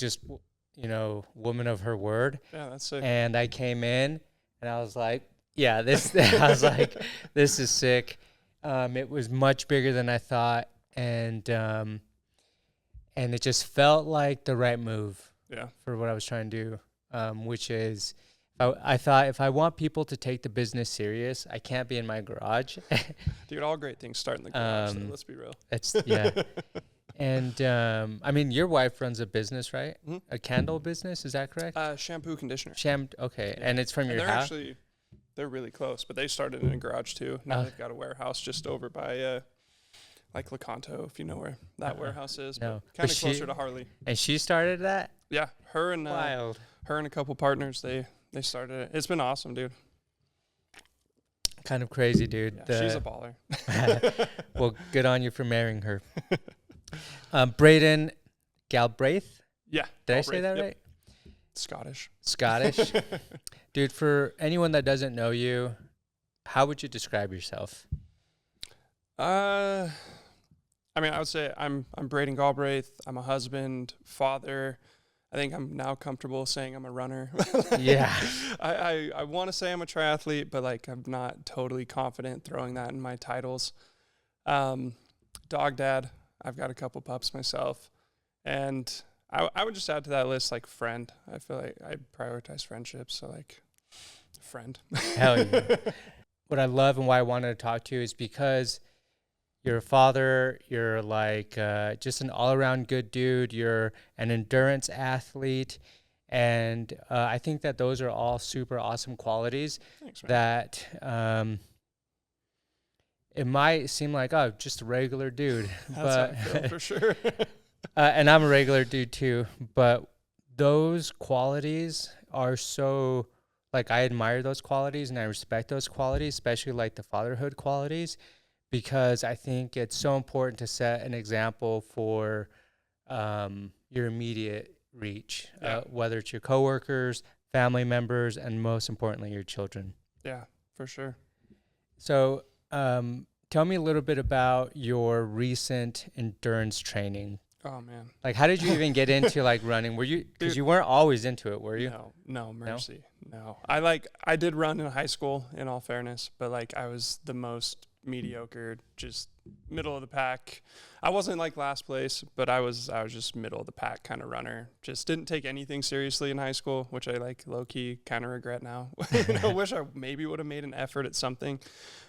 just, woman of her word. Yeah, that's sick. And I came in and I was like, yeah, I was like, this is sick. It was much bigger than I thought. And it just felt like the right move for what I was trying to do, which is, I thought if I want people to take the business serious, I can't be in my garage. Dude, all great things start in the garage, let's be real. And I mean, your wife runs a business, right? Mm-hmm. A candle business, is that correct? Shampoo conditioner. Okay, yeah. And it's from your house? They're really close, but they started in a garage too. Now they've got a warehouse just over by like Lecanto, if you know where that warehouse is. No. Kind of closer to Harley. And she started that? Yeah, her and Wild. Her and a couple partners, they started it. It's been awesome, dude. Kind of crazy, dude. Yeah, she's a baller. Well, good on you for marrying her. Brayden Galbraith? Yeah. Did I say that right? Scottish. Dude, for anyone that doesn't know you, how would you describe yourself? I mean, I would say I'm Brayden Galbraith. I'm a husband, father. I think I'm now comfortable saying I'm a runner. Yeah. I want to say I'm a triathlete, but like I'm not totally confident throwing that in my titles. Dog dad. I've got a couple pups myself. And I would just add to that list like friend. I feel like I prioritize friendships, so like friend. Hell yeah. What I love and why I wanted to talk to you is because you're a father, you're like just an all-around good dude, you're an endurance athlete, and I think that those are all super awesome qualities. Thanks, man. That it might seem like, oh, just a regular dude. That's how I feel for sure. And I'm a regular dude too, but those qualities are so, like, I admire those qualities and I respect those qualities, especially like the fatherhood qualities, because I think it's so important to set an example for your immediate reach, whether it's your coworkers, family members, and most importantly, your children. Yeah, for sure. So tell me a little bit about your recent endurance training. Oh, man. Like, how did you even get into, like, running? Were you, because you weren't always into it, were you? No, mercy. No. I did run in high school, in all fairness, but, like, I was the most mediocre, just middle of the pack. I wasn't, like, last place, but I was just middle of the pack kind of runner. Just didn't take anything seriously in high school, which I, like, low-key kind of regret now. I wish I maybe would have made an effort at something.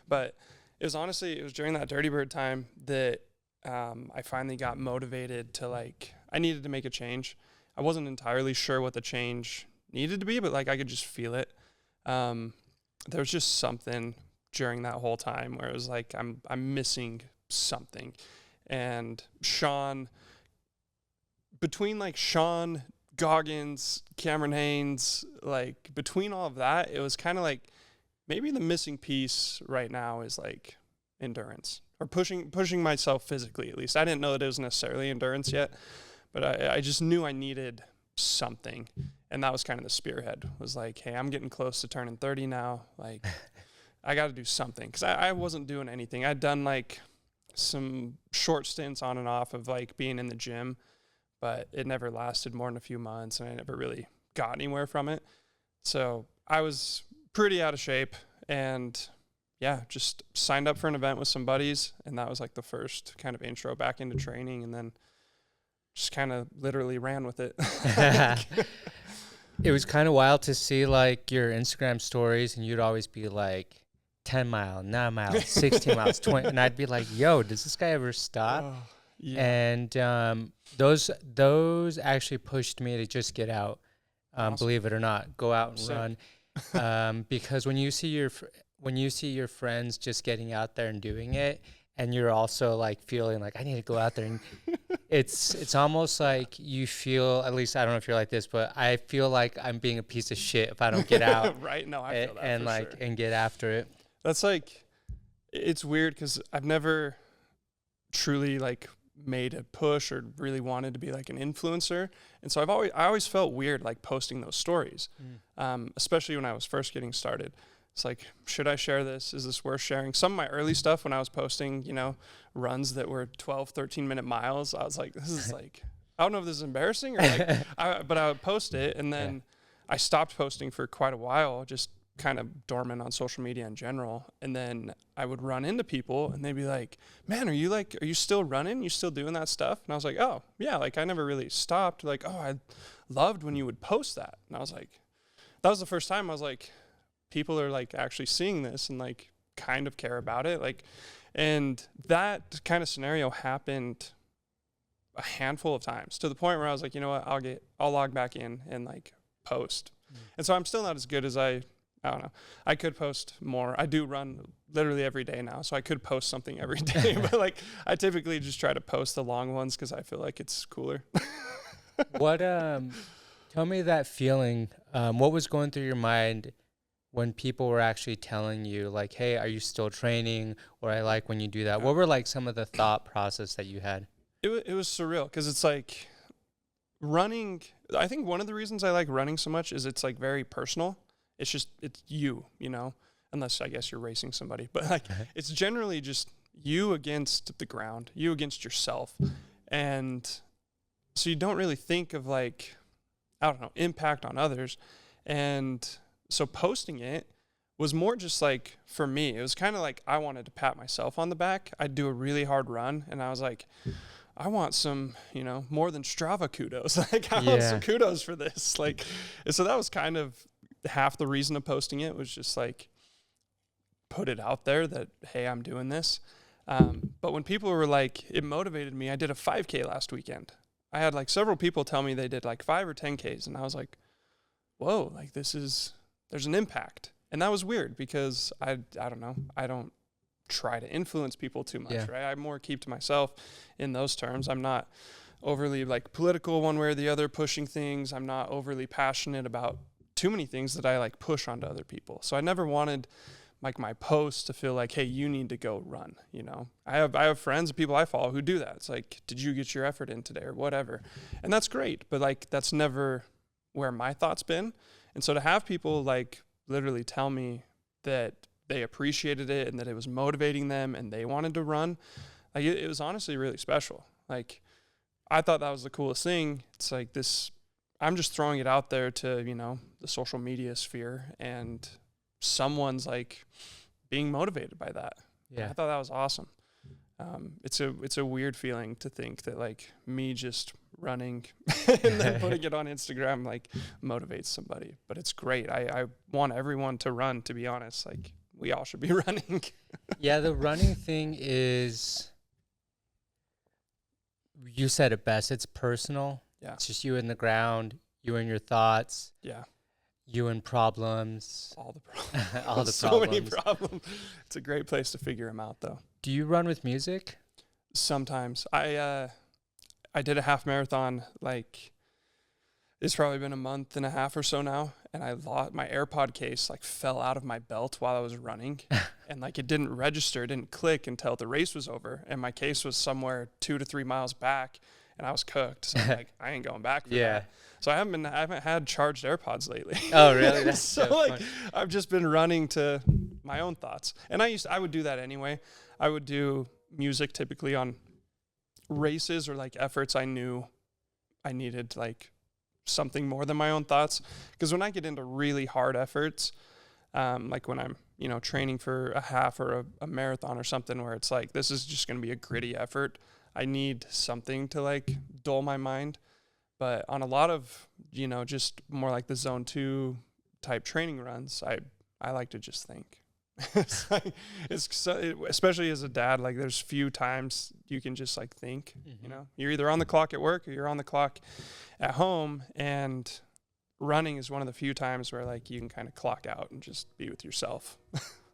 But it was during that Dirty Bird time that I finally got motivated to, like, I needed to make a change. I wasn't entirely sure what the change needed to be, but, like, I could just feel it. There was just something during that whole time where it was like, I'm missing something. And between Sean, Goggins, Cameron Haynes, like, between all of that, it was kind of like, maybe the missing piece right now is, like, endurance. Or pushing myself physically, at least. I didn't know that it was necessarily endurance yet, but I just knew I needed something. And that was kind of the spearhead. Was like, hey, I'm getting close to turning 30 now. Like, I got to do something. Because I wasn't doing anything. I'd done, like, some short stints on and off of, like, being in the gym, but it never lasted more than a few months, and I never really got anywhere from it. So I was pretty out of shape, and just signed up for an event with some buddies, and that was like the first kind of intro back into training, and then just kind of literally ran with it. It was kind of wild to see, like, your Instagram stories, and you'd always be like 10 miles, 9 miles, 16 miles, 20, and I'd be like, yo, does this guy ever stop? Oh, yeah. And those actually pushed me to just get out, awesome. Believe it or not, go out and run, because when you see your friends just getting out there and doing it, and you're also, like, feeling like, I need to go out there, and it's almost like you feel, at least I don't know if you're like this, but I feel like I'm being a piece of shit if I don't get out. Right? No, I feel that and for like sure. And get after it. That's like, it's weird because I've never truly, like, made a push or really wanted to be, like, an influencer, and so I always felt weird, like, posting those stories, especially when I was first getting started. It's like, should I share this? Is this worth sharing? Some of my early stuff when I was posting, runs that were 12, 13-minute miles, I was like, this is, like, I don't know if this is embarrassing or like, but I would post it, and then I stopped posting for quite a while, just kind of dormant on social media in general. And then I would run into people and they'd be like, man, are you still running? You still doing that stuff? And I was like, oh yeah, like I never really stopped. Like, oh, I loved when you would post that. And I was like, that was the first time I was like, people are like actually seeing this and like kind of care about it. Like, and that kind of scenario happened a handful of times, to the point where I was like, you know what, I'll log back in and like post. And so I'm still not as good as I don't know. I could post more. I do run literally every day now, so I could post something every day. But like, I typically just try to post the long ones because I feel like it's cooler. What tell me that feeling. What was going through your mind when people were actually telling you like, hey, are you still training? Or I like when you do that. What were like some of the thought process that you had? It was surreal because it's like running. I think one of the reasons I like running so much is it's like very personal. It's you, you know, unless I guess you're racing somebody, but like it's generally just you against the ground, you against yourself. And so you don't really think of like, I don't know, impact on others. And so posting it was more just like, for me, it was kind of like I wanted to pat myself on the back. I'd do a really hard run and I was like, I want some, you know, more than Strava kudos. Like I want some kudos for this. Like, and so that was kind of half the reason of posting it, was just like put it out there that, hey, I'm doing this. But when people were like, it motivated me. I did a 5K last weekend. I had like several people tell me they did like 5 or 10Ks. And I was like, whoa, like there's an impact. And that was weird because I don't know. I don't try to influence people too much, right? I more keep to myself in those terms. I'm not overly like political one way or the other, pushing things. I'm not overly passionate about too many things that I like push onto other people. So I never wanted like my posts to feel like, hey, you need to go run, you know. I have friends and people I follow who do that. It's like, did you get your effort in today or whatever? And that's great, but like that's never where my thought's been. And so to have people like literally tell me that they appreciated it and that it was motivating them and they wanted to run, like it was honestly really special. Like I thought that was the coolest thing. It's like this, I'm just throwing it out there to, you know, the social media sphere, and someone's like being motivated by that. Yeah, I thought that was awesome. It's a weird feeling to think that like me just running and then putting it on Instagram like motivates somebody, but it's great. I want everyone to run, to be honest. Like we all should be running. Yeah, the running thing is, you said it best. It's personal. Yeah. It's just you in the ground, you and your thoughts. Yeah. You and problems. All the problems. All the so problems. Many problems. It's a great place to figure them out, though. Do you run with music? Sometimes. I did a half marathon, like, it's probably been a month and a half or so now, and I lost my AirPod case, like, fell out of my belt while I was running, and, like, it didn't register, it didn't click until the race was over, and my case was somewhere 2 to 3 miles back, and I was cooked. So I'm like, I ain't going back for that. So I haven't had charged AirPods lately. Oh, really? That's so like funny. I've just been running to my own thoughts. And I would do that anyway. I would do music typically on races or like efforts I knew I needed like something more than my own thoughts. Because when I get into really hard efforts, like when I'm, you know, training for a half or a marathon or something where it's like, this is just going to be a gritty effort, I need something to like dull my mind. But on a lot of, you know, just more like the zone 2 type training runs, I like to just think. It's like, especially as a dad, like there's few times you can just like think, you know, you're either on the clock at work or you're on the clock at home, and running is one of the few times where like you can kind of clock out and just be with yourself.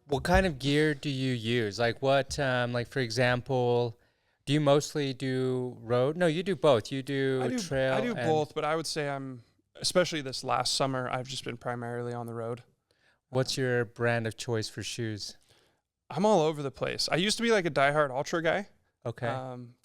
What kind of gear do you use? Like what, like for example, do you mostly do road? No, you do both. You do trail. I do both, but I would say especially this last summer, I've just been primarily on the road. What's your brand of choice for shoes? I'm all over the place. I used to be like a diehard ultra guy. Okay.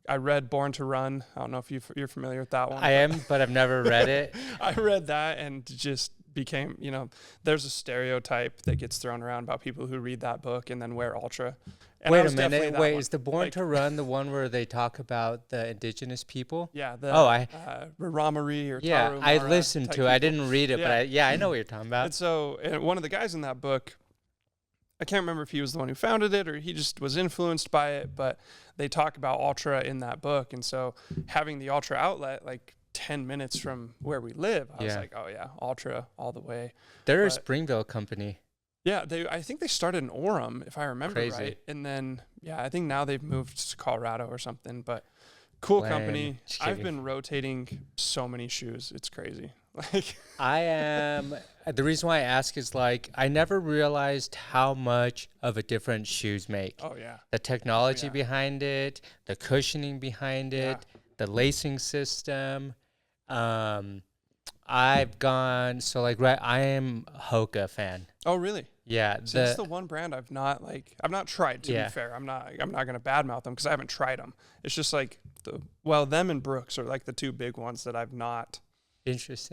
I read Born to Run. I don't know if you're familiar with that one. I am, but I've never read it. I read that and just became, you know, there's a stereotype that gets thrown around about people who read that book and then wear ultra. And I Wait a was definitely minute. that Wait, one. is the Born to Run the one where they talk about the indigenous people? Yeah, Ramari or Yeah, I Tarahumara listened type to it. I people. didn't read it, but I know what you're talking about. And so, one of the guys in that book, I can't remember if he was the one who founded it or he just was influenced by it, but they talk about Ultra in that book. And so having the Ultra outlet like 10 minutes from where we live, I was like, oh yeah, Ultra all the way. They're a Springville company. Yeah, I think they started in Orem, if I remember right. And then, I think now they've moved to Colorado or something, but cool company. I've been rotating so many shoes. It's crazy. Like the reason why I ask is like, I never realized how much of a difference shoes make. Oh yeah. The technology behind it, the cushioning behind it, the lacing system. I've gone, I am Hoka fan. Oh really? Yeah. So that's the one brand I've not tried, to be fair. I'm not going to badmouth them because I haven't tried them. It's just like them and Brooks are like the two big ones that I've not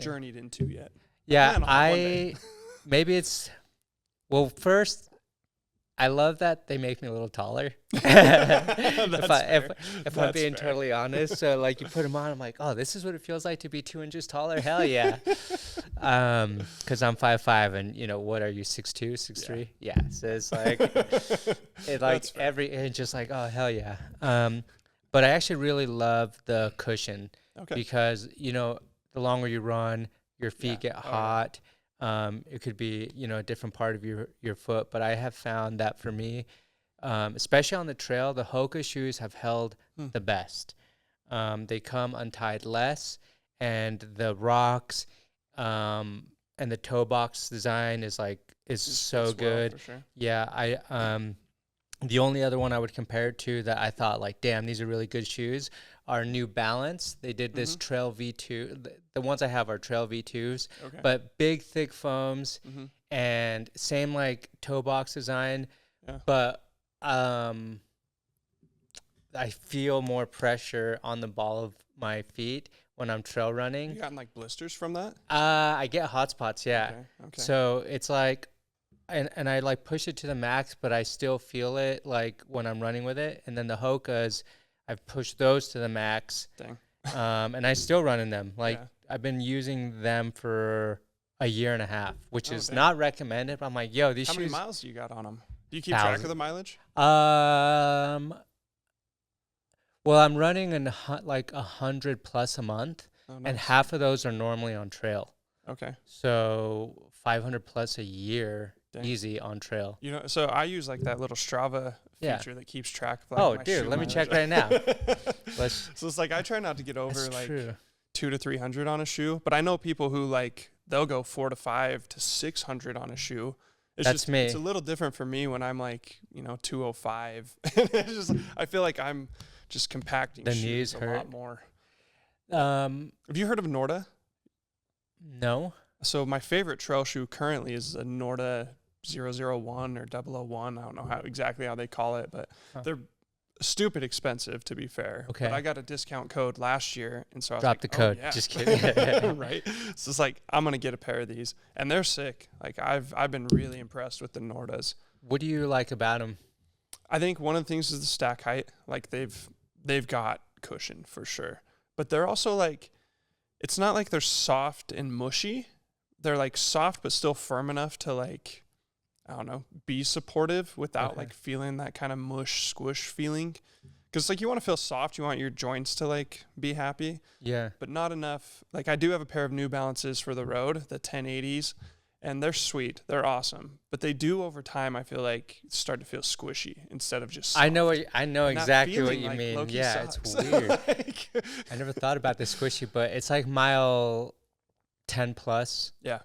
journeyed into yet. Yeah, maybe it's, first, I love that they make me a little taller. if I'm being totally honest. So like you put them on, I'm like, oh, this is what it feels like to be 2 inches taller. Hell yeah. Cause I'm 5'5" and what are you, 6'2", 6'3"? Yeah. So it's like, it's just like, oh, hell yeah. But I actually really love the cushion because, the longer you run, your feet get hot. It could be, a different part of your foot. But I have found that for me, especially on the trail, the Hoka shoes have held the best. They come untied less, and the rocks and the toe box design is so good. For sure. Yeah, the only other one I would compare it to that I thought like, damn, these are really good shoes are New Balance. They did this Trail V2. The ones I have are Trail V2s, but big, thick foams and same like toe box design, but I feel more pressure on the ball of my feet when I'm trail running. You gotten like blisters from that? I get hot spots, yeah. Okay. So it's like, and I like push it to the max, but I still feel it like when I'm running with it. And then the Hokas, I've pushed those to the max. Dang. And I still run in them. I've been using them for a year and a half, which is not recommended. But I'm like, yo, these shoes. How many miles do you got on them? Do you keep track of the mileage? Well, I'm running like 100 plus a month, and half of those are normally on trail. Okay. So 500 plus a year. Dang. Easy on trail. So I use like that little Strava feature that keeps track of like my shoe let me check right now. So it's like I try not to get over like 200 to 300 on a shoe, but I know people who like they'll go 400 to 500 to 600 on a shoe. That's me. It's a little different for me when I'm like 205. It's just I feel like I'm just compacting the shoes a lot more. Have you heard of Norda? No. So my favorite trail shoe currently is a Norda 001 or 001. I don't know exactly how they call it, but they're stupid expensive, to be fair. Okay. But I got a discount code last year, and so I was Drop the code. Oh, yeah. Just kidding. Right. So it's like I'm gonna get a pair of these, and they're sick. Like I've been really impressed with the Nordas. What do you like about them? I think one of the things is the stack height. Like they've got cushion for sure, but they're also like, it's not like they're soft and mushy. They're like soft but still firm enough to like, I don't know, be supportive without like feeling that kind of mush squish feeling. Because like you want to feel soft, you want your joints to like be happy. Yeah. But not enough. Like I do have a pair of New Balances for the road, the 1080s, and they're sweet. They're awesome. But they do over time, I feel like, start to feel squishy instead of just soft. I know exactly what you like mean. Yeah, sucks. It's weird. I never thought about the squishy, but it's like mile 10 plus. Yeah.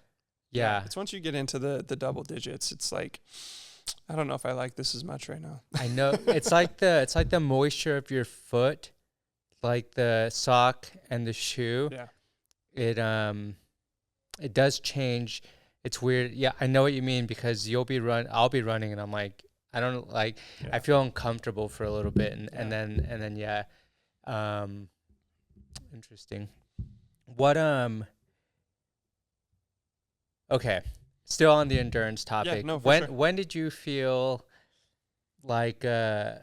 It's once you get into the double digits, it's like, I don't know if I like this as much right now. I know. It's like the moisture of your foot, like the sock and the shoe. Yeah. It does change. It's weird. Yeah, I know what you mean because I'll be running and I'm like, I don't like, I feel uncomfortable for a little bit and then interesting. What, okay. Still on the endurance topic. Yeah, no, when did you feel like a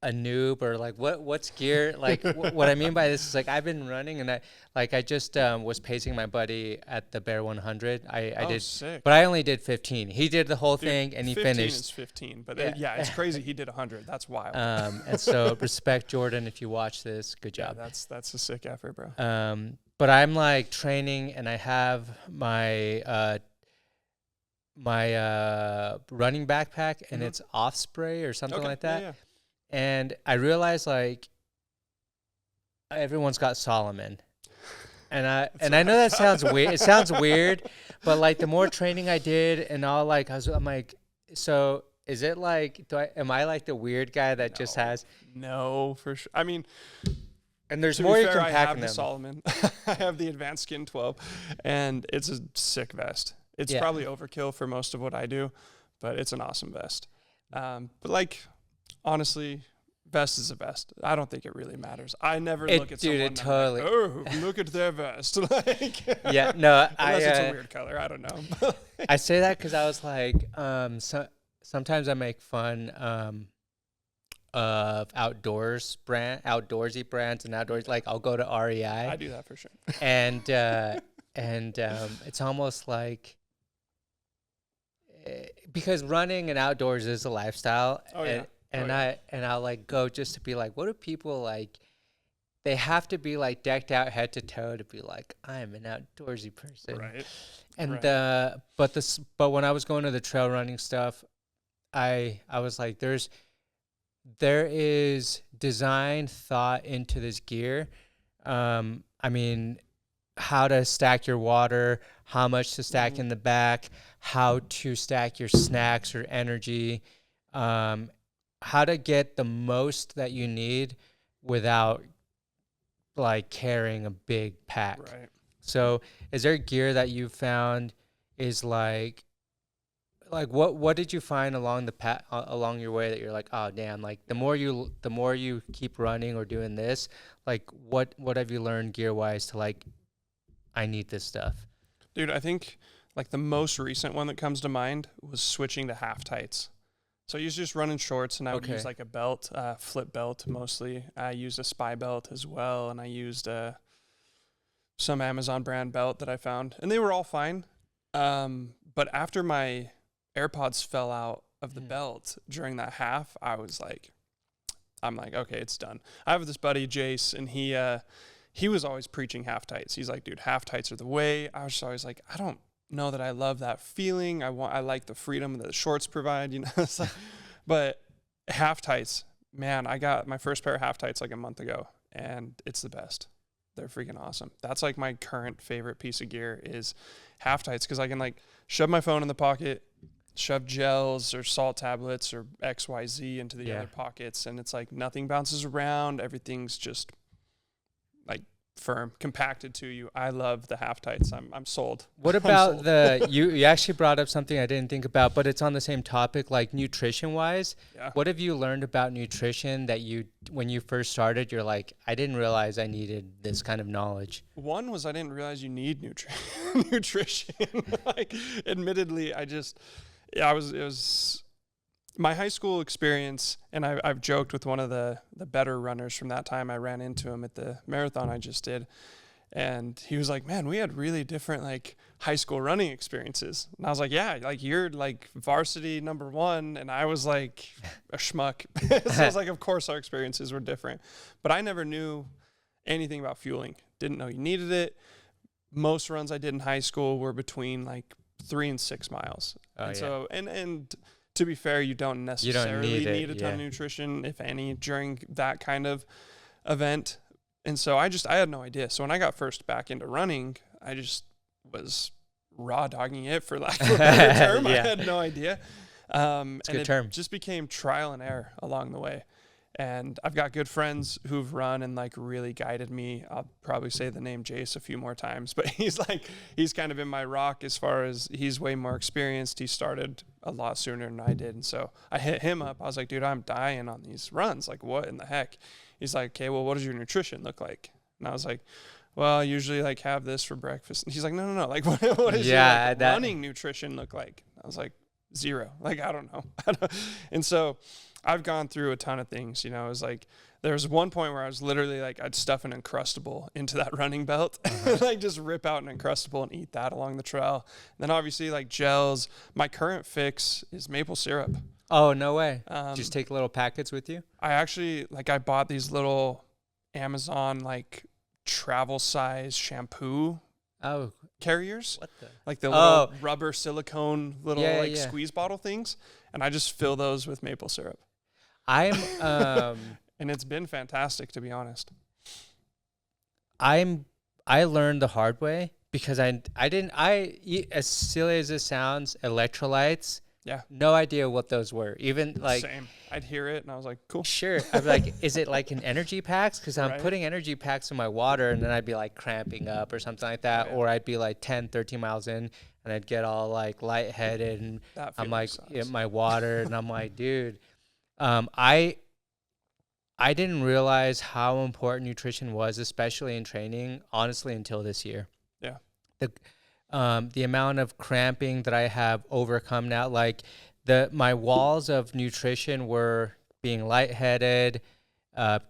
noob, or like what's gear? Like what I mean by this is like I've been running, and I just was pacing my buddy at the Bear 100. I did, sick. but I only did 15. He did the whole Dude, thing, and he 15 finished. is 15, but it's crazy. He did 100. That's wild. And so respect, Jordan, if you watch this. Good job. Yeah, that's a sick effort, bro. But I'm like training, and I have my running backpack, and it's Osprey or something like that. Yeah. And I realized like everyone's got Solomon. And I know that sounds weird. It sounds weird, but like the more training I did and all, like I'm like, so is it like, am I like the weird guy that just has? No, for sure. I mean, and there's more you can pack in them. I have the Solomon. I have the Advanced Skin 12, and it's a sick vest. It's probably overkill for most of what I do, but it's an awesome vest. But like, honestly, vest is a vest. I don't think it really matters. I never look at someone and totally. like, oh, look at their vest. Like, yeah, no, unless it's a weird color. I don't know. I say that because I was like, sometimes I make fun of outdoorsy brands and outdoors. Like I'll go to REI. I do that for sure. And it's almost like, because running and outdoors is a lifestyle. Oh, yeah. And I'll like go just to be like, what do people like? They have to be like decked out head to toe to be like, I'm an outdoorsy person. Right. And but when I was going to the trail running stuff, I was like, there is design thought into this gear. I mean, how to stack your water, how much to stack in the back, how to stack your snacks or energy, how to get the most that you need without like carrying a big pack. Right. So is there gear that you found is like what did you find along the along your way that you're like, oh damn, like the more you keep running or doing this, like what have you learned gear wise to like, I need this stuff? Dude, I think like the most recent one that comes to mind was switching to half tights. So I used to just run in shorts, and I would use like a belt, flip belt mostly. I used a Spy belt as well, and I used some Amazon brand belt that I found, and they were all fine. But after my AirPods fell out of the belt during that half, I'm like, okay, it's done. I have this buddy, Jace, and he was always preaching half tights. He's like, dude, half tights are the way. I was just always like, I don't know that I love that feeling. I like the freedom that the shorts provide, you know. It's like, but half tights, man, I got my first pair of half tights like a month ago, and it's the best. They're freaking awesome. That's like my current favorite piece of gear is half tights, because I can like shove my phone in the pocket, shove gels or salt tablets or XYZ into the other pockets, and it's like nothing bounces around. Everything's just like firm, compacted to you. I love the half tights. I'm sold. What about you actually brought up something I didn't think about, but it's on the same topic, like nutrition wise. Yeah. What have you learned about nutrition that when you first started, you're like, I didn't realize I needed this kind of knowledge? One was I didn't realize you need nutrition. Like, admittedly, it was my high school experience, and I've joked with one of the better runners from that time. I ran into him at the marathon I just did, and he was like, man, we had really different like high school running experiences. And I was like, yeah, like you're like varsity #1, and I was like a schmuck. So I was like, of course our experiences were different, but I never knew anything about fueling. Didn't know you needed it. Most runs I did in high school were between like 3 and 6 miles. So, and to be fair, you don't necessarily need a ton of nutrition, if any, during that kind of event. And so I had no idea. So when I got first back into running, I just was raw dogging it, for lack of a better term. I had no idea. It's a good term. Just became trial and error along the way. And I've got good friends who've run and like really guided me. I'll probably say the name Jace a few more times, but he's kind of in my rock as far as he's way more experienced. He started a lot sooner than I did. And so I hit him up. I was like, dude, I'm dying on these runs. Like, what in the heck? He's like, okay, well, what does your nutrition look like? And I was like, well, I usually like have this for breakfast. And he's like, no. Like, what does your running nutrition look like? I was like, 0. Like, I don't know. And so I've gone through a ton of things, you know. It was like there was one point where I was literally like I'd stuff an Uncrustable into that running belt, like just rip out an Uncrustable and eat that along the trail. And then obviously like gels. My current fix is maple syrup. Oh, no way. Just take little packets with you? I actually I bought these little Amazon like travel size shampoo carriers. What the? Like the little rubber silicone little squeeze bottle things. And I just fill those with maple syrup. I'm and it's been fantastic, to be honest. I learned the hard way because I didn't as silly as it sounds, electrolytes. Yeah. No idea what those were. Even like same. I'd hear it and I was like, cool. Sure. I'd be like, is it like an energy packs? Because I'm putting energy packs in my water and then I'd be like cramping up or something like that. Yeah. Or I'd be like 10, 13 miles in and I'd get all like lightheaded and I'm like in my water and I'm like, dude, I didn't realize how important nutrition was, especially in training, honestly, until this year. Yeah. The amount of cramping that I have overcome now, like my walls of nutrition were being lightheaded,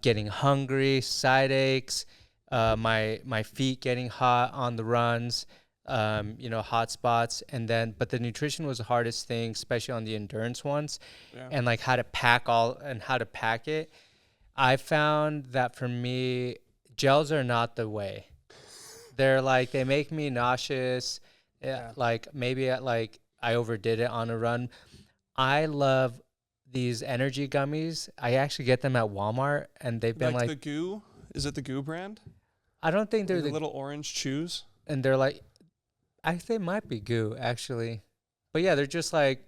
getting hungry, side aches, my feet getting hot on the runs, hot spots. But the nutrition was the hardest thing, especially on the endurance ones, and like how to pack it. I found that for me, gels are not the way. They're like, they make me nauseous. Like maybe I overdid it on a run. I love these energy gummies. I actually get them at Walmart and they've been like the Goo. Is it the Goo brand? I don't think they're the little orange chews. And they're like, they might be Goo actually. But yeah, they're just like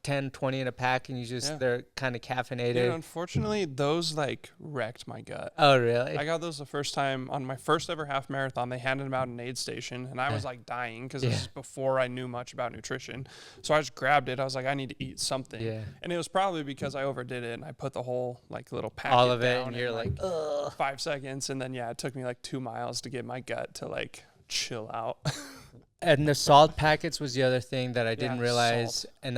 10, 20 in a pack and they're kind of caffeinated. Dude, unfortunately, those like wrecked my gut. Oh, really? I got those the first time on my first ever half marathon. They handed them out in an aid station and I was like dying because this is before I knew much about nutrition. So I just grabbed it. I was like, I need to eat something. Yeah. And it was probably because I overdid it and I put the whole like little packet all of it down and you're like 5 seconds. And then, it took me like 2 miles to get my gut to like chill out. And the salt packets was the other thing that I didn't realize. Salt. And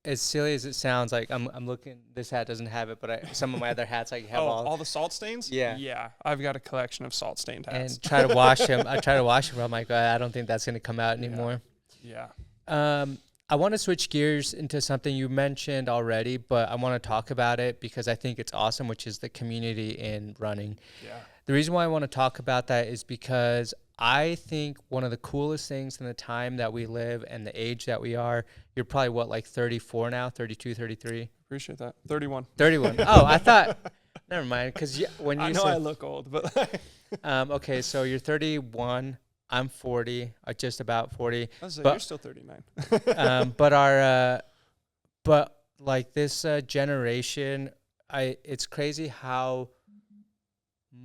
as silly as it sounds, like I'm looking, this hat doesn't have it, but some of my other hats I have all the salt stains. Yeah, I've got a collection of salt stained hats. And try to wash them. I try to wash them. I'm like, I don't think that's gonna come out anymore. Yeah. I want to switch gears into something you mentioned already, but I want to talk about it because I think it's awesome, which is the community in running. Yeah. The reason why I want to talk about that is because I think one of the coolest things in the time that we live and the age that we are, you're probably like 34 now, 32, 33? Appreciate that. 31. 31. Oh, I thought, never mind. Because when you I know I look old, but. Okay, so you're 31. I'm 40, just about 40. You're still 39. But like this generation, it's crazy how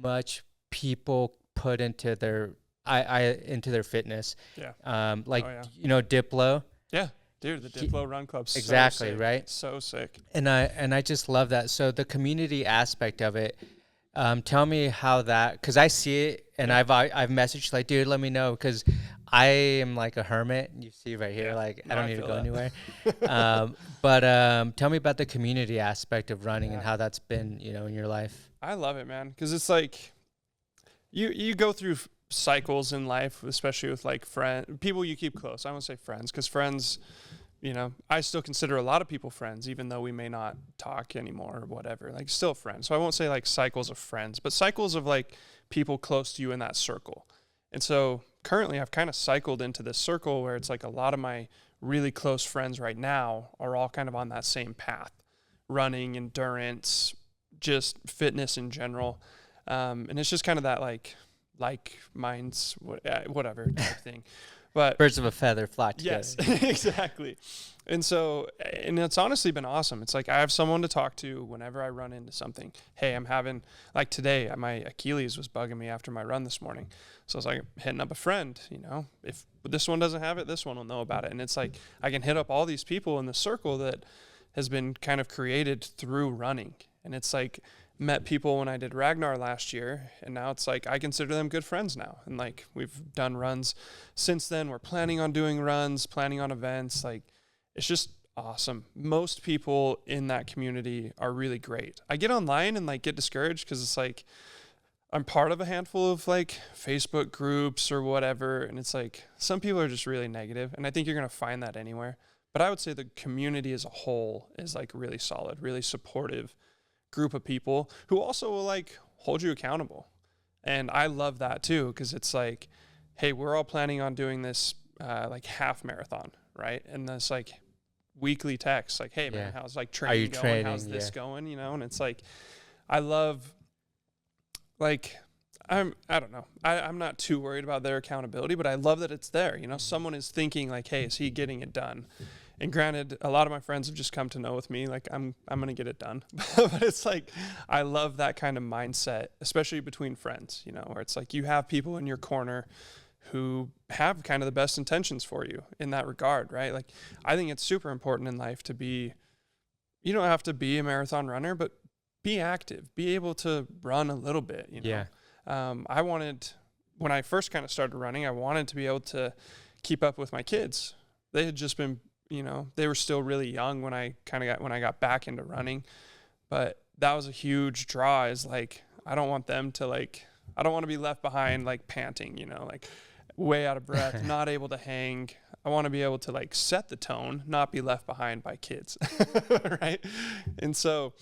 much people put into their into their fitness. Yeah. Diplo. Yeah. Dude, the Diplo Run Club. Exactly, so sick. Right? So sick. And I just love that. So the community aspect of it, tell me how that, because I see it and I've messaged like, dude, let me know, because I am like a hermit. You see right here, I don't need to go anywhere. But tell me about the community aspect of running and how that's been, in your life. I love it, man, because it's like you go through cycles in life, especially with like people you keep close. I won't say friends, because friends, I still consider a lot of people friends, even though we may not talk anymore or whatever, like still friends. So I won't say like cycles of friends, but cycles of like people close to you in that circle. And so currently I've kind of cycled into this circle where it's like a lot of my really close friends right now are all kind of on that same path, running, endurance, just fitness in general. And it's just kind of that like minds, whatever type thing. But birds of a feather flock together. Yes, exactly. And so, and it's honestly been awesome. It's like I have someone to talk to whenever I run into something. Hey, I'm having, like today, my Achilles was bugging me after my run this morning. So I was like hitting up a friend, if this one doesn't have it, this one will know about it. And it's like I can hit up all these people in the circle that has been kind of created through running. And it's like, met people when I did Ragnar last year, and now it's like I consider them good friends now. And like we've done runs since then. We're planning on doing runs, planning on events. Like it's just awesome. Most people in that community are really great. I get online and like get discouraged because it's like I'm part of a handful of like Facebook groups or whatever, and it's like some people are just really negative, and I think you're gonna find that anywhere. But I would say the community as a whole is like really solid, really supportive group of people who also will like hold you accountable. And I love that too, because it's like, hey, we're all planning on doing this like half marathon, right? And this like weekly text, like, hey man, how's like training going? training? How's this going? You know, and it's like, I love, like, I don't know. I'm not too worried about their accountability, but I love that it's there. You know, someone is thinking like, hey, is he getting it done? And granted, a lot of my friends have just come to know with me, like I'm going to get it done. But it's like, I love that kind of mindset, especially between friends, you know, where it's like you have people in your corner who have kind of the best intentions for you in that regard, right? Like, I think it's super important in life to be, you don't have to be a marathon runner, but be active, be able to run a little bit, you know? Yeah. I wanted, when I first kind of started running, I wanted to be able to keep up with my kids. They had just been, you know, they were still really young when I got back into running, but that was a huge draw, is like, I don't want them to like, I don't want to be left behind, like panting, you know, like way out of breath, not able to hang. I want to be able to like set the tone, not be left behind by kids. Right. And so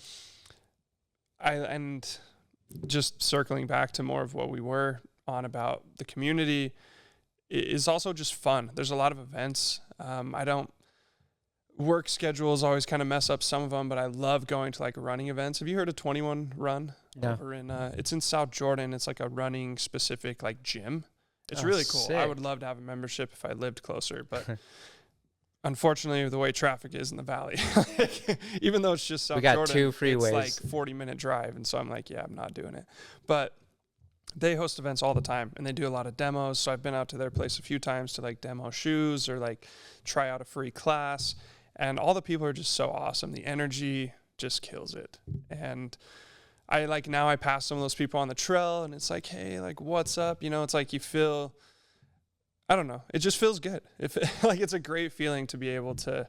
and just circling back to more of what we were on about the community is also just fun. There's a lot of events. Work schedules always kind of mess up some of them, but I love going to like running events. Have you heard of 21 Run? No. Over in, it's in South Jordan. It's like a running specific like gym. It's really cool. Sick. I would love to have a membership if I lived closer, but unfortunately the way traffic is in the valley, even though it's just South Jordan, 2 freeways. it's like 40-minute drive. And so I'm like, yeah, I'm not doing it. But they host events all the time and they do a lot of demos. So I've been out to their place a few times to like demo shoes or like try out a free class. And all the people are just so awesome. The energy just kills it. And I like, now I pass some of those people on the trail and it's like, hey, like, what's up? You know, it's like you feel, I don't know. It just feels good. Like, it's a great feeling to be able to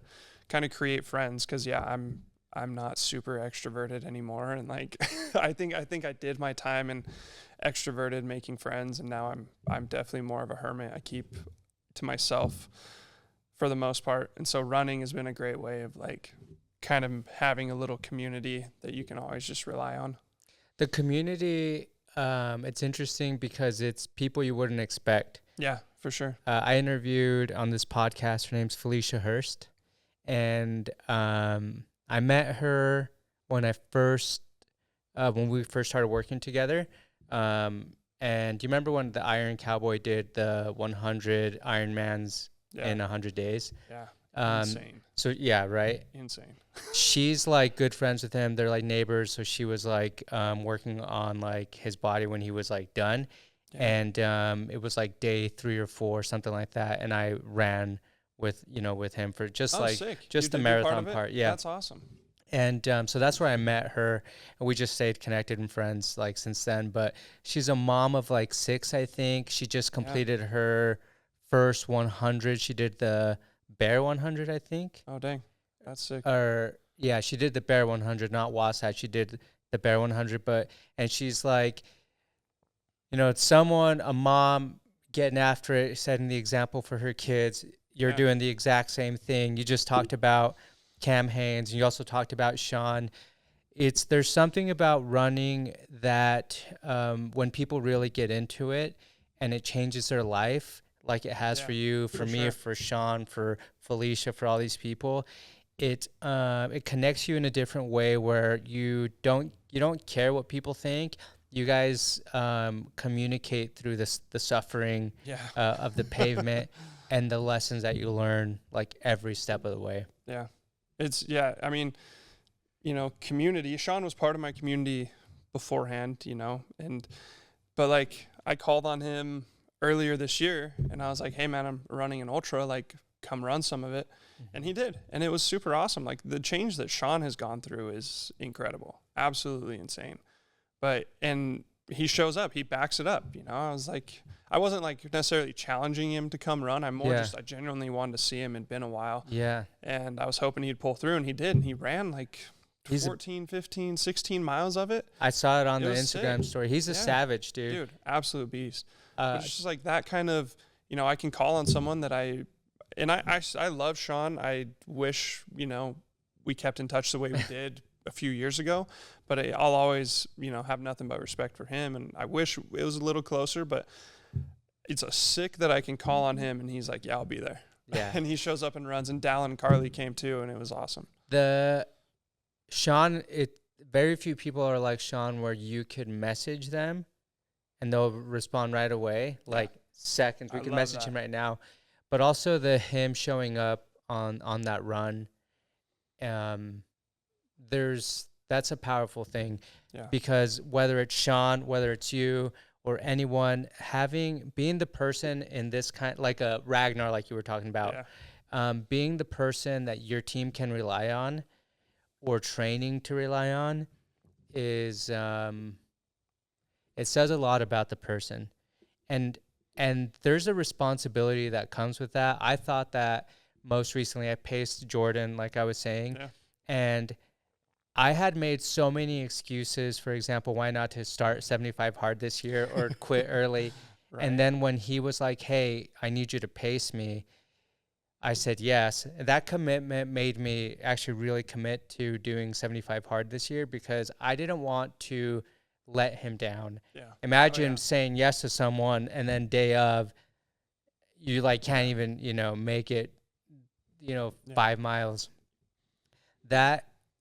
kind of create friends. Cause yeah, I'm not super extroverted anymore. And like, I think I did my time in extroverted making friends. And now I'm definitely more of a hermit. I keep to myself for the most part. And so running has been a great way of like kind of having a little community that you can always just rely on. The community, it's interesting because it's people you wouldn't expect. Yeah, for sure. I interviewed on this podcast, her name's Felicia Hurst, and I met her when we first started working together. And do you remember when the Iron Cowboy did the 100 Ironmans in 100 days? Yeah. Insane. So yeah, right. Insane. She's like good friends with him. They're like neighbors. So she was like working on like his body when he was like done. Yeah. And it was like day 3 or 4, something like that. And I ran with him for just just the marathon part. Yeah. That's awesome. And so that's where I met her, and we just stayed connected and friends like since then. But she's a mom of like 6, I think. She just completed her first 100. She did the Bear 100, I think. Oh, dang. That's sick. Yeah, she did the Bear 100, not Wasatch. She did the Bear 100, and she's like, it's a mom getting after it, setting the example for her kids. You're doing the exact same thing. You just talked about Cam Hanes, and you also talked about Sean. There's something about running that when people really get into it and it changes their life, like it has for you, for me, for Sean, for Felicia, for all these people, it connects you in a different way where you don't care what people think. You guys communicate through the suffering of the pavement and the lessons that you learn like every step of the way. Yeah. I mean, community. Sean was part of my community beforehand, but like I called on him earlier this year and I was like, hey man, I'm running an ultra, like come run some of it. Mm-hmm. And he did. And it was super awesome. Like the change that Sean has gone through is incredible. Absolutely insane. And he shows up, he backs it up. I was like, I wasn't like necessarily challenging him to come run. I'm more Yeah. just, I genuinely wanted to see him. It'd been a while. Yeah. And I was hoping he'd pull through, and he did. And he ran like He's 14, 15, 16 miles of it. I saw it on It the was Instagram sick. story. He's a Yeah. savage, dude. Dude, absolute beast. Uh, But it's just like that kind of, you know, I can call on someone that I love Sean. I wish, you know, we kept in touch the way we did a few years ago, but I'll always, you know, have nothing but respect for him. And I wish it was a little closer, but it's a sick that I can call on him and he's like, yeah, I'll be there. yeah. And he shows up and runs, and Dallin and Carly came too, and it was awesome. Sean, very few people are like Sean where you could message them and they'll respond right away, like seconds. We I can love message that. him right now. But also him showing up on that run, that's a powerful thing. Yeah. Because whether it's Sean, whether it's you or anyone, being the person in this kind, like a Ragnar, like you were talking about, being the person that your team can rely on or training to rely on is, it says a lot about the person. And there's a responsibility that comes with that. I thought that most recently I paced Jordan, like I was saying, and I had made so many excuses, for example, why not to start 75 hard this year or quit early. Right. And then when he was like, hey, I need you to pace me, I said yes. That commitment made me actually really commit to doing 75 hard this year because I didn't want to let him down. Yeah. Imagine saying yes to someone and then day of, you like can't even, you know, make it, you know, 5 miles.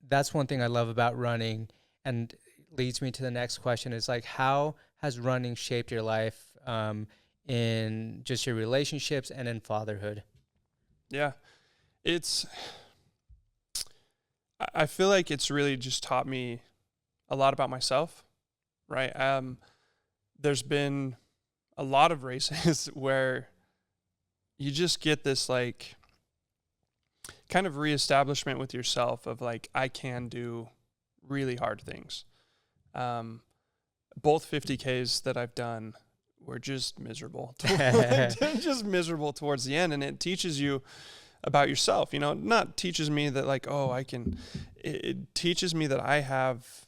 That's one thing I love about running, and leads me to the next question is like, how has running shaped your life in just your relationships and in fatherhood? Yeah. I feel like it's really just taught me a lot about myself, right? There's been a lot of races where you just get this like kind of reestablishment with yourself of like, I can do really hard things. Both 50Ks that I've done were just miserable, just miserable towards the end. And it teaches you about yourself, you know, not teaches me that like, it teaches me that I have,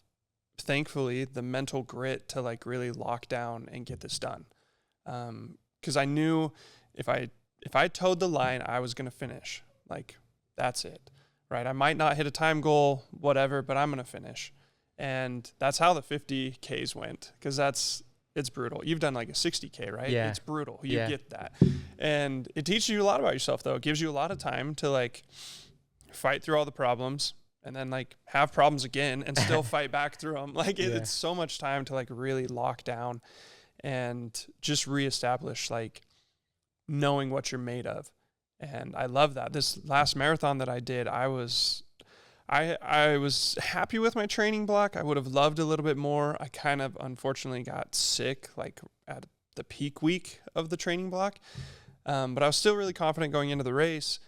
thankfully, the mental grit to like really lock down and get this done. 'Cause I knew if I towed the line, I was going to finish. Like, that's it, right? I might not hit a time goal, whatever, but I'm going to finish. And that's how the 50Ks went, because it's brutal. You've done like a 60K, right? Yeah. It's brutal. You get that. And it teaches you a lot about yourself, though. It gives you a lot of time to like fight through all the problems and then like have problems again and still fight back through them. Like it's so much time to like really lock down and just reestablish like knowing what you're made of. And I love that. This last marathon that I did, I was happy with my training block. I would have loved a little bit more. I kind of unfortunately got sick like at the peak week of the training block. But I was still really confident going into the race.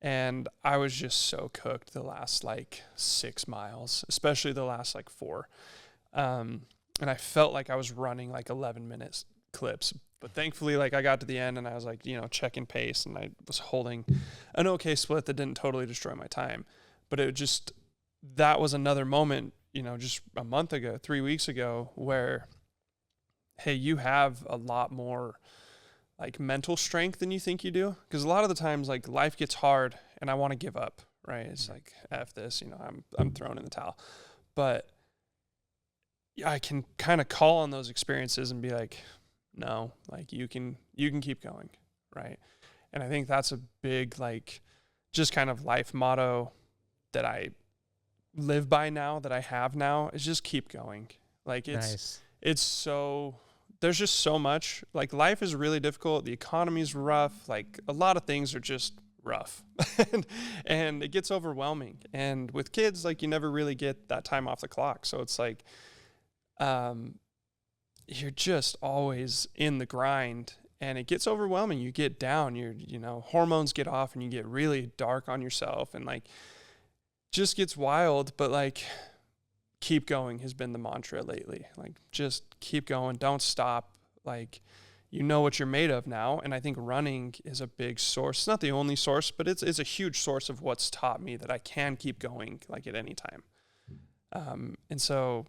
And I was just so cooked the last like 6 miles, especially the last like 4. And I felt like I was running like 11 minutes clips. But thankfully, like I got to the end and I was like, you know, checking pace, and I was holding an okay split that didn't totally destroy my time. But that was another moment, you know, just a month ago, 3 weeks ago, where, hey, you have a lot more like mental strength than you think you do. Because a lot of the times, like life gets hard and I want to give up, right? It's like, F this, you know, I'm throwing in the towel. But I can kind of call on those experiences and be like, no, like you can keep going, right? And I think that's a big, like, just kind of life motto that I live by now, that I have now, is just keep going. Like it's so, there's just so much, like life is really difficult. The economy's rough. Like a lot of things are just rough and it gets overwhelming. And with kids, like you never really get that time off the clock. So it's like, you're just always in the grind and it gets overwhelming. You get down, you know, hormones get off and you get really dark on yourself and like just gets wild. But like keep going has been the mantra lately. Like just keep going. Don't stop. Like you know what you're made of now. And I think running is a big source. It's not the only source, but it's a huge source of what's taught me that I can keep going like at any time. And so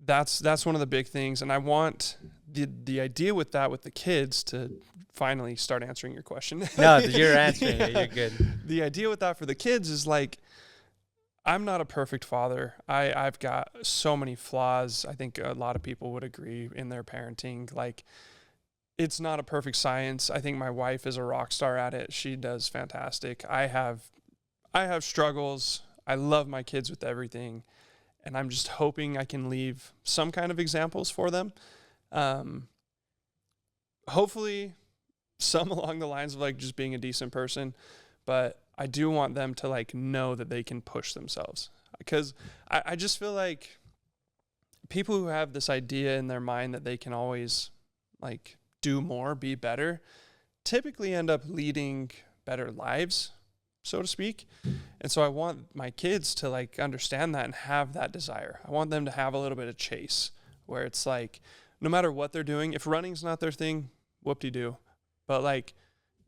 that's one of the big things. And I want the idea with that, with the kids, to finally start answering your question. No, you're answering it. You're good. The idea with that for the kids is like, I'm not a perfect father. I've got so many flaws. I think a lot of people would agree in their parenting. Like, it's not a perfect science. I think my wife is a rock star at it. She does fantastic. I have struggles. I love my kids with everything. And I'm just hoping I can leave some kind of examples for them. Hopefully some along the lines of like just being a decent person, but I do want them to like know that they can push themselves, because I just feel like people who have this idea in their mind that they can always like do more, be better, typically end up leading better lives, so to speak. And so I want my kids to like understand that and have that desire. I want them to have a little bit of chase, where it's like, no matter what they're doing, if running's not their thing, whoop-de-doo. But like,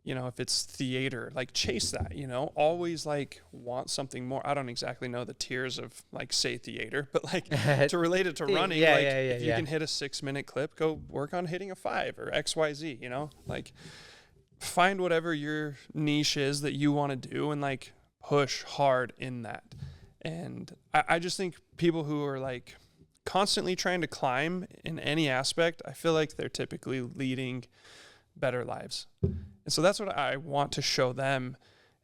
you know, if it's theater, like chase that, you know, always like want something more. I don't exactly know the tiers of like, say, theater, but like to relate it to running, if you can hit a 6-minute clip, go work on hitting a 5 or XYZ, you know, like find whatever your niche is that you want to do and like push hard in that. And I just think people who are like constantly trying to climb in any aspect, I feel like they're typically leading better lives. And so that's what I want to show them.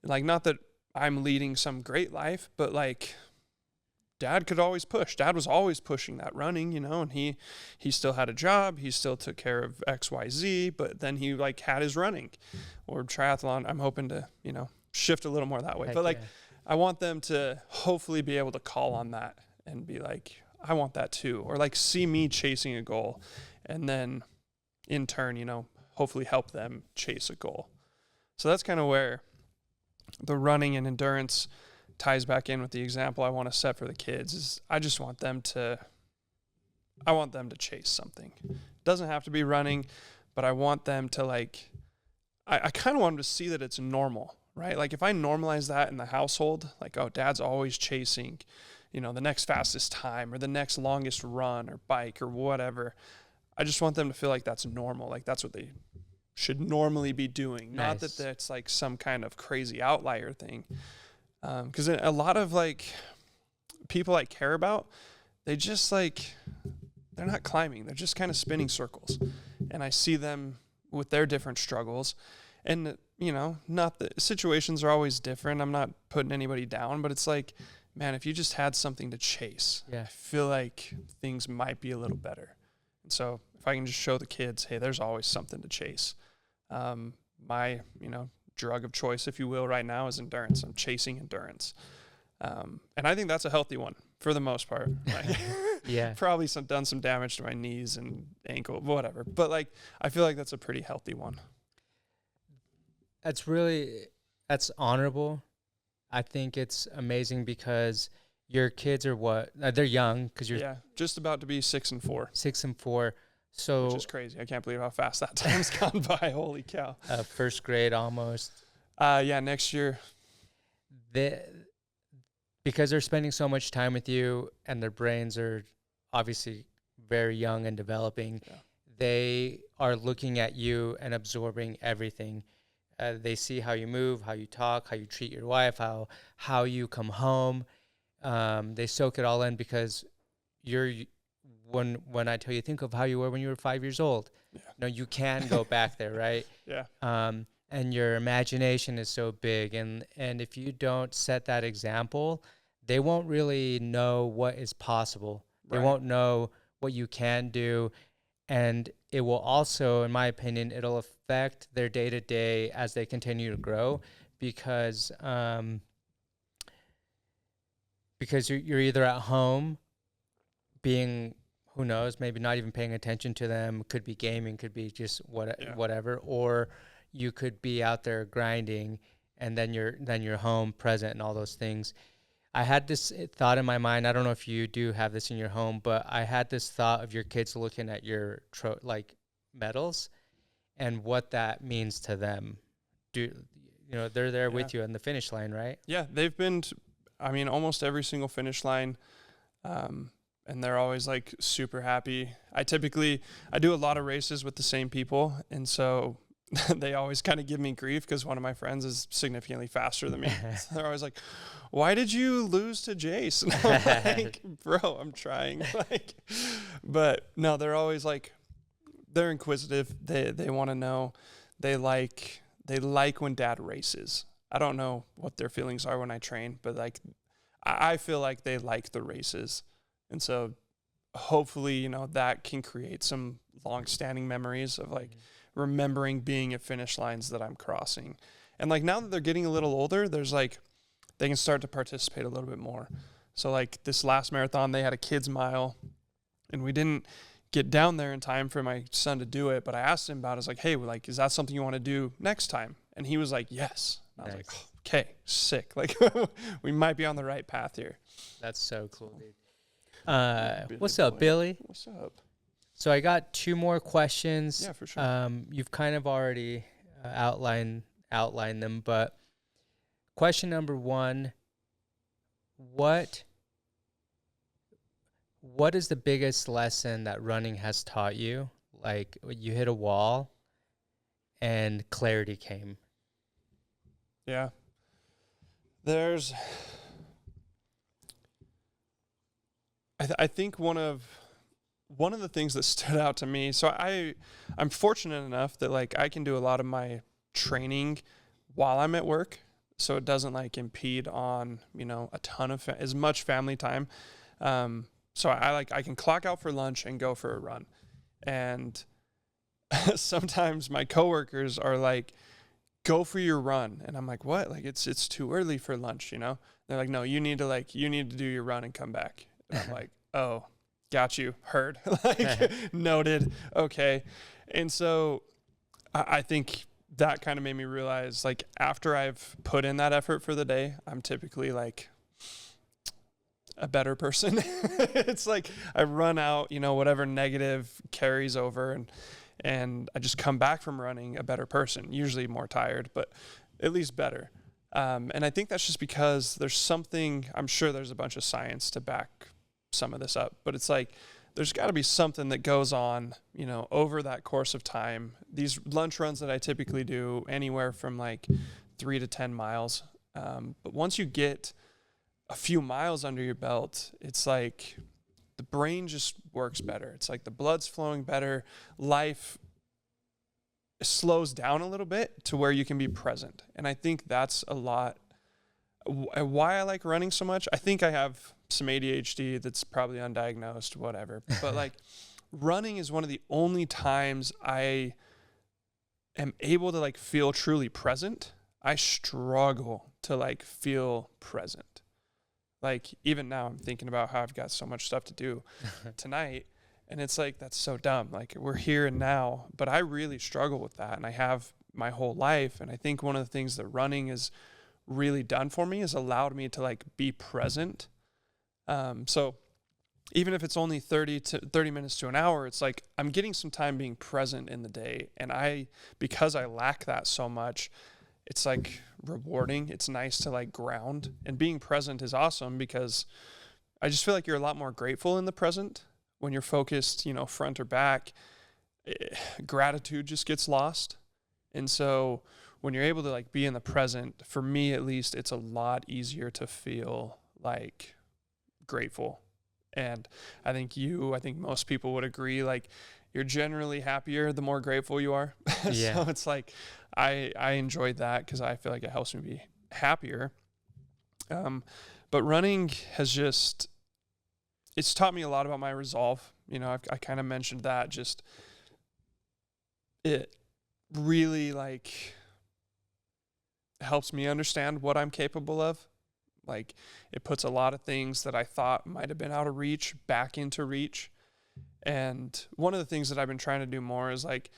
Like, not that I'm leading some great life, but like Dad could always push. Dad was always pushing that running, you know, and he still had a job. He still took care of XYZ, but then he like had his running or triathlon. I'm hoping to, you know, shift a little more that way. Heck but like, yeah. I want them to hopefully be able to call on that and be like, I want that too. Or like see me chasing a goal, and then in turn, you know, hopefully help them chase a goal. So that's kind of where the running and endurance ties back in with the example I want to set for the kids. Is I want them to chase something. It doesn't have to be running, but I want them to like, I kind of want them to see that it's normal, right? Like if I normalize that in the household, like, oh, Dad's always chasing, you know, the next fastest time or the next longest run or bike or whatever. I just want them to feel like that's normal. Like that's what they should normally be doing. Nice. Not that that's like some kind of crazy outlier thing. Because a lot of like people I care about, they just like, they're not climbing. They're just kind of spinning circles. And I see them with their different struggles. And, you know, not the situations are always different. I'm not putting anybody down, but it's like, man, if you just had something to chase, I feel like things might be a little better. And so if I can just show the kids, hey, there's always something to chase. My, you know, drug of choice, if you will, right now is endurance. I'm chasing endurance. And I think that's a healthy one for the most part. Like, probably done some damage to my knees and ankle, whatever. But like, I feel like that's a pretty healthy one. That's honorable. I think it's amazing because your kids are what? They're young because you're just about to be 6 and 4. 6 and 4. So which is crazy. I can't believe how fast that time's gone by. Holy cow. First grade almost. Next year. Because they're spending so much time with you and their brains are obviously very young and developing, they are looking at you and absorbing everything. They see how you move, how you talk, how you treat your wife, how you come home. They soak it all in because when I tell you, think of how you were when you were 5 years old. No, you can go back there, right? And your imagination is so big. And if you don't set that example, they won't really know what is possible. Right. They won't know what you can do. And it will also, in my opinion, it'll affect their day-to-day as they continue to grow because you're either at home being, who knows, maybe not even paying attention to them, could be gaming, could be just whatever, or you could be out there grinding and then you're home present and all those things. I had this thought in my mind. I don't know if you do have this in your home, but I had this thought of your kids looking at your medals and what that means to them. They're there with you on the finish line, right? Yeah, they've been, almost every single finish line. And they're always like super happy. I do a lot of races with the same people. And so they always kind of give me grief because one of my friends is significantly faster than me. So they're always like, why did you lose to Jace? And I'm like, bro, I'm trying. But no, they're always like, they're inquisitive. They want to know. They like when dad races. I don't know what their feelings are when I train, but like, I feel like they like the races. And so hopefully, that can create some long-standing memories of like remembering being at finish lines that I'm crossing. And like now that they're getting a little older, there's like they can start to participate a little bit more. So like this last marathon, they had a kids mile and we didn't get down there in time for my son to do it, but I asked him about it. I was like, hey, like, is that something you want to do next time? And he was like, yes. And I was like, oh, okay, sick. Like we might be on the right path here. That's so cool, dude. What's up, Billy? What's up? So I got 2 more questions. Yeah, for sure. You've kind of already outlined them, but question number 1, what is the biggest lesson that running has taught you? Like you hit a wall and clarity came. Yeah. I think one of the things that stood out to me, so I'm fortunate enough that like I can do a lot of my training while I'm at work, so it doesn't like impede on, a ton of as much family time. So I can clock out for lunch and go for a run. And sometimes my coworkers are like, go for your run. And I'm like, what? Like it's too early for lunch, They're like, no, you need to do your run and come back. And I'm like, oh, got you, heard, noted, okay. And so I think that kind of made me realize, like, after I've put in that effort for the day, I'm typically like a better person. It's like I run out, whatever negative carries over, and I just come back from running a better person, usually more tired, but at least better. And I think that's just because I'm sure there's a bunch of science to back some of this up, but it's like there's got to be something that goes on, over that course of time. These lunch runs that I typically do, anywhere from like 3 to 10 miles. But once you get a few miles under your belt, it's like the brain just works better. It's like the blood's flowing better. Life slows down a little bit to where you can be present. And I think that's a lot why I like running so much. I think I have some ADHD that's probably undiagnosed, whatever. But like running is one of the only times I am able to like feel truly present. I struggle to like feel present. Like even now I'm thinking about how I've got so much stuff to do tonight, and it's like, that's so dumb. Like we're here and now, but I really struggle with that, and I have my whole life. And I think one of the things that running has really done for me is allowed me to like be present. So even if it's only 30 minutes to an hour, it's like I'm getting some time being present in the day. And because I lack that so much, it's like rewarding. It's nice to like ground, and being present is awesome because I just feel like you're a lot more grateful in the present when you're focused, front or back. Gratitude just gets lost. And so when you're able to like be in the present, for me at least, it's a lot easier to feel like grateful. And I think most people would agree, like you're generally happier the more grateful you are. Yeah. So it's like I enjoyed that because I feel like it helps me be happier. But running has it's taught me a lot about my resolve. I kind of mentioned that, just it really like helps me understand what I'm capable of. Like it puts a lot of things that I thought might have been out of reach back into reach. And one of the things that I've been trying to do more is like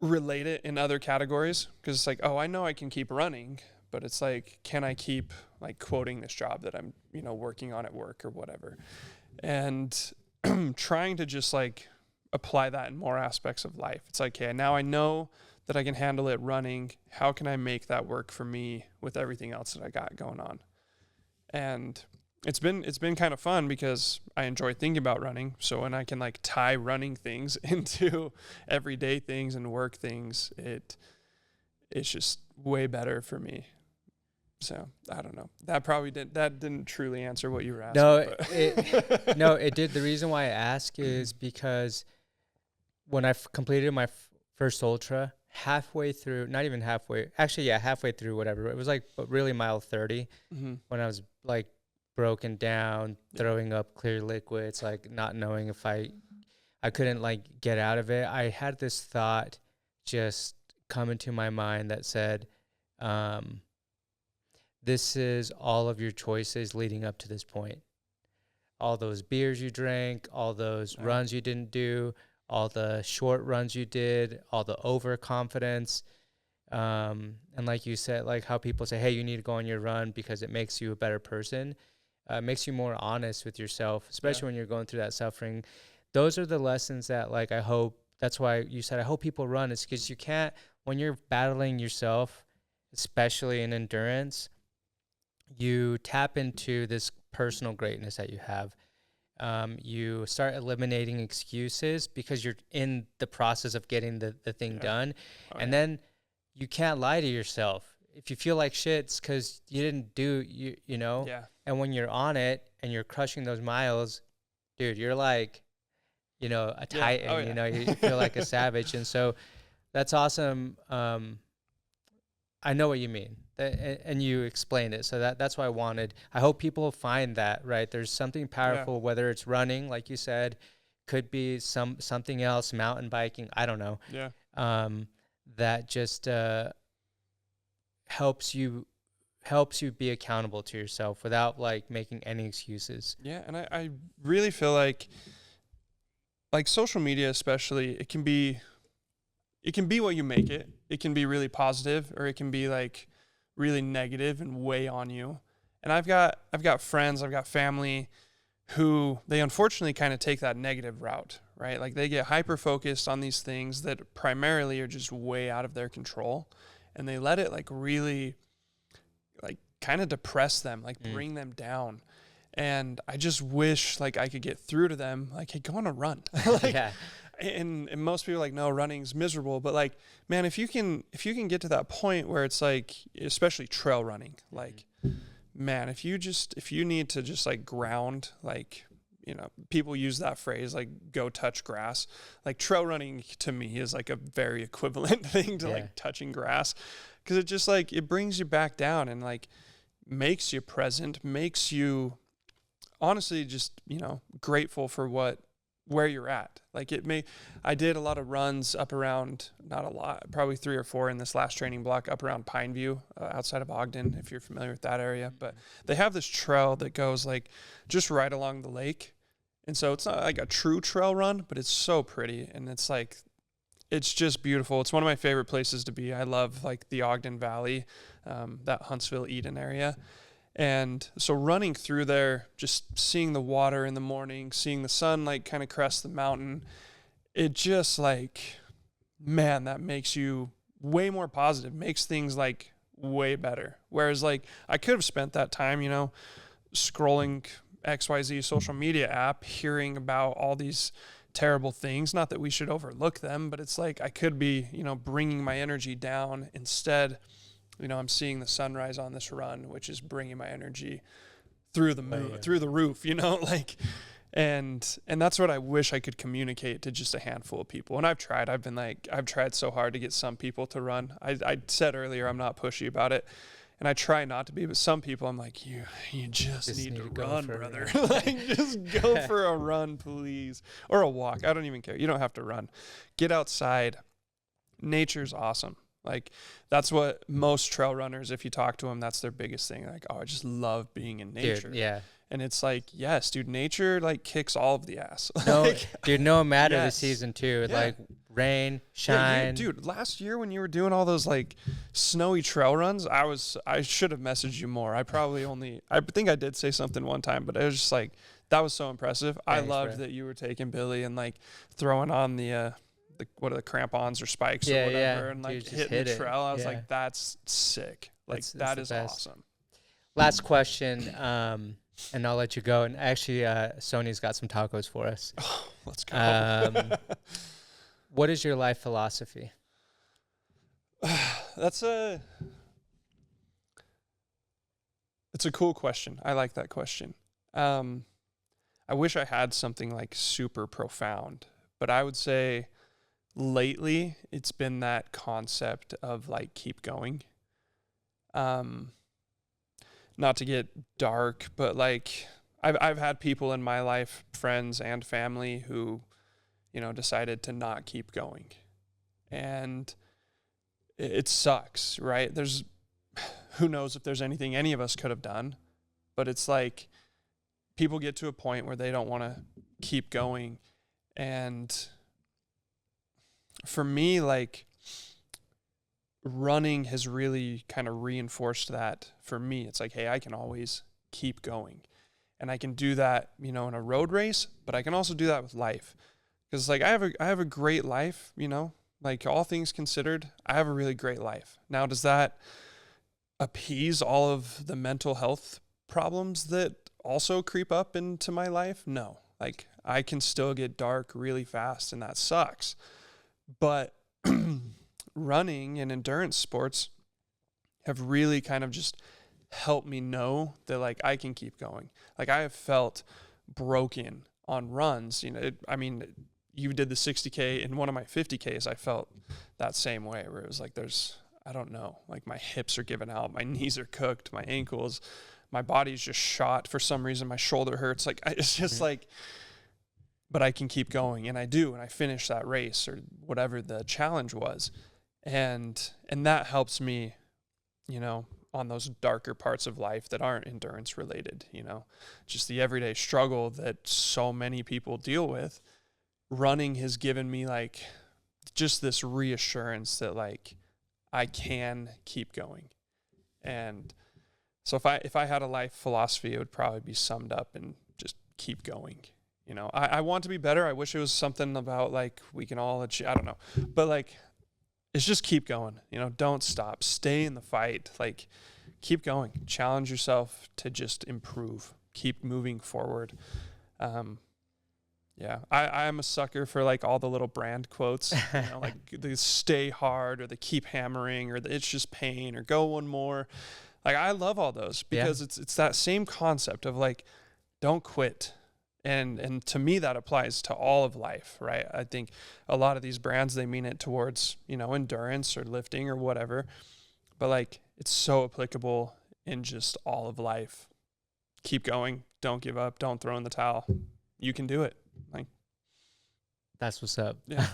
relate it in other categories, because it's like, oh, I know I can keep running, but it's like, can I keep like quoting this job that I'm, working on at work or whatever? And trying to just like apply that in more aspects of life. It's like, okay, now I know that I can handle it running. How can I make that work for me with everything else that I got going on? And it's been kind of fun because I enjoy thinking about running. So when I can like tie running things into everyday things and work things, it's just way better for me. So I don't know. That didn't truly answer what you were asking. No, it did. The reason why I ask is because when I completed my first ultra, halfway through, not even halfway, actually, yeah, halfway through, whatever. It was like really mile 30 when I was like broken down, throwing up clear liquids, like not knowing if I couldn't like get out of it. I had this thought just come into my mind that said, this is all of your choices leading up to this point. All those beers you drank, all those runs you didn't do, all the short runs you did, all the overconfidence. And like you said, like how people say, hey, you need to go on your run because it makes you a better person. It makes you more honest with yourself, especially when you're going through that suffering. Those are the lessons that like I hope, that's why you said I hope people run. It's because you can't, when you're battling yourself, especially in endurance, you tap into this personal greatness that you have. You start eliminating excuses because you're in the process of getting the thing done. And then you can't lie to yourself. If you feel like shit, it's because you didn't do, you know? Yeah. And when you're on it and you're crushing those miles, dude, you're like, you know, a titan, you know, you feel like a savage. And so that's awesome. I know what you mean, and you explained it. So that's why I hope people find that, right? There's something powerful, whether it's running, like you said, could be something else, mountain biking, I don't know. Yeah. That just helps you be accountable to yourself without like making any excuses. Yeah, and I really feel like social media especially, it can be what you make it. It can be really positive, or it can be like really negative and weigh on you. And I've got friends, I've got family who they unfortunately kind of take that negative route, right? Like they get hyper focused on these things that primarily are just way out of their control, and they let it like really like kind of depress them, like bring them down. And I just wish like I could get through to them, like, hey, go on a run. Like, and most people are like, no, running's miserable. But like, man, if you can get to that point where it's like, especially trail running, like, man, if you need to just like ground, like, you know, people use that phrase, like go touch grass. Like trail running to me is like a very equivalent thing to like touching grass. 'Cause it just like, it brings you back down and like makes you present, makes you honestly just, you know, grateful for where you're at. Like I did a lot of runs up around, not a lot, probably 3 or 4 in this last training block up around Pineview, outside of Ogden, if you're familiar with that area. But they have this trail that goes like just right along the lake. And so it's not like a true trail run, but it's so pretty. And it's like, it's just beautiful. It's one of my favorite places to be. I love like the Ogden Valley, that Huntsville, Eden area. And so running through there, just seeing the water in the morning, seeing the sun like kind of crest the mountain, it just like, man, that makes you way more positive, makes things like way better. Whereas like I could have spent that time, you know, scrolling XYZ social media app, hearing about all these terrible things. Not that we should overlook them, but it's like I could be, you know, bringing my energy down. Instead, you know, I'm seeing the sunrise on this run, which is bringing my energy through the moon, through the roof, you know, like, and that's what I wish I could communicate to just a handful of people. And I've tried so hard to get some people to run. I said earlier, I'm not pushy about it, and I try not to be, but some people I'm like, you just need to run, brother. Like, just go for a run, please. Or a walk. I don't even care. You don't have to run. Get outside. Nature's awesome. Like, that's what most trail runners, if you talk to them, that's their biggest thing. Like, oh, I just love being in nature. Dude, yeah. And it's like, yes, dude, nature like kicks all of the ass. No, like, dude, no matter the season too. Yeah. Like rain, shine. Yeah, dude, last year when you were doing all those like snowy trail runs, I should have messaged you more. I think I did say something one time, but I was just like, That was so impressive. I Thanks, loved bro. that you were taking Billy and like throwing on the what are the crampons or spikes Yeah, or whatever, yeah. and like Dude, just hitting hit the it. trail. I was Yeah. like, that's sick. Like That's that the is best. awesome. Last question, and I'll let you go. And actually, Sony's got some tacos for us. Let's go. What is your life philosophy? It's a cool question. I like that question. I wish I had something like super profound, but I would say lately it's been that concept of like keep going. Not to get dark, but like I've had people in my life, friends and family, who, you know, decided to not keep going. And it sucks, right? There's who knows if there's anything any of us could have done, but it's like people get to a point where they don't want to keep going. And for me, like running has really kind of reinforced that for me. It's like, hey, I can always keep going. And I can do that, you know, in a road race, but I can also do that with life. Because like I have a great life, you know, like all things considered, I have a really great life. Now, does that appease all of the mental health problems that also creep up into my life? No. Like I can still get dark really fast, and that sucks. But running and endurance sports have really kind of just helped me know that like I can keep going. Like I have felt broken on runs, you know. I mean, you did the 60K, in one of my 50Ks I felt that same way, where it was like I don't know, like my hips are giving out, my knees are cooked, my ankles, my body's just shot for some reason, my shoulder hurts, like it's just like, but I can keep going, and I do, and I finish that race or whatever the challenge was. And that helps me, you know, on those darker parts of life that aren't endurance related, you know, just the everyday struggle that so many people deal with. Running has given me like just this reassurance that like I can keep going. And so if I had a life philosophy, it would probably be summed up in just keep going. You know, I want to be better. I wish it was something about like we can all achieve, I don't know, but like it's just keep going, you know, don't stop, stay in the fight, like keep going, challenge yourself to just improve, keep moving forward. Yeah, I'm a sucker for like all the little brand quotes, you know, like the stay hard or the keep hammering or the it's just pain or go one more. Like I love all those because it's that same concept of like don't quit. And to me that applies to all of life, right? I think a lot of these brands, they mean it towards, you know, endurance or lifting or whatever. But like it's so applicable in just all of life. Keep going, don't give up, don't throw in the towel. You can do it. Like That's what's up. yeah.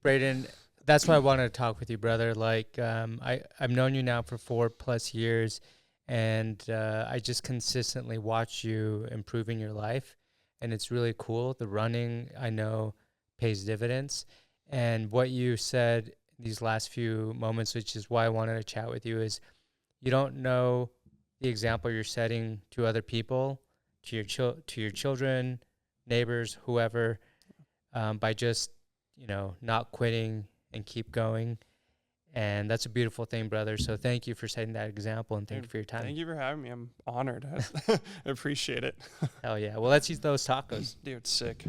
Brayden, that's why I wanted to talk with you, brother. Like, I've known you now for 4+ years, and I just consistently watch you improving your life, and it's really cool. The running, I know, pays dividends. And what you said these last few moments, which is why I wanted to chat with you, is you don't know the example you're setting to other people, to your children, neighbors, whoever, by just, you know, not quitting and keep going. And that's a beautiful thing, brother. So thank you for setting that example, and thank you for your time. Thank you for having me. I'm honored. I appreciate it. Hell yeah. Well, let's eat those tacos. Dude, sick.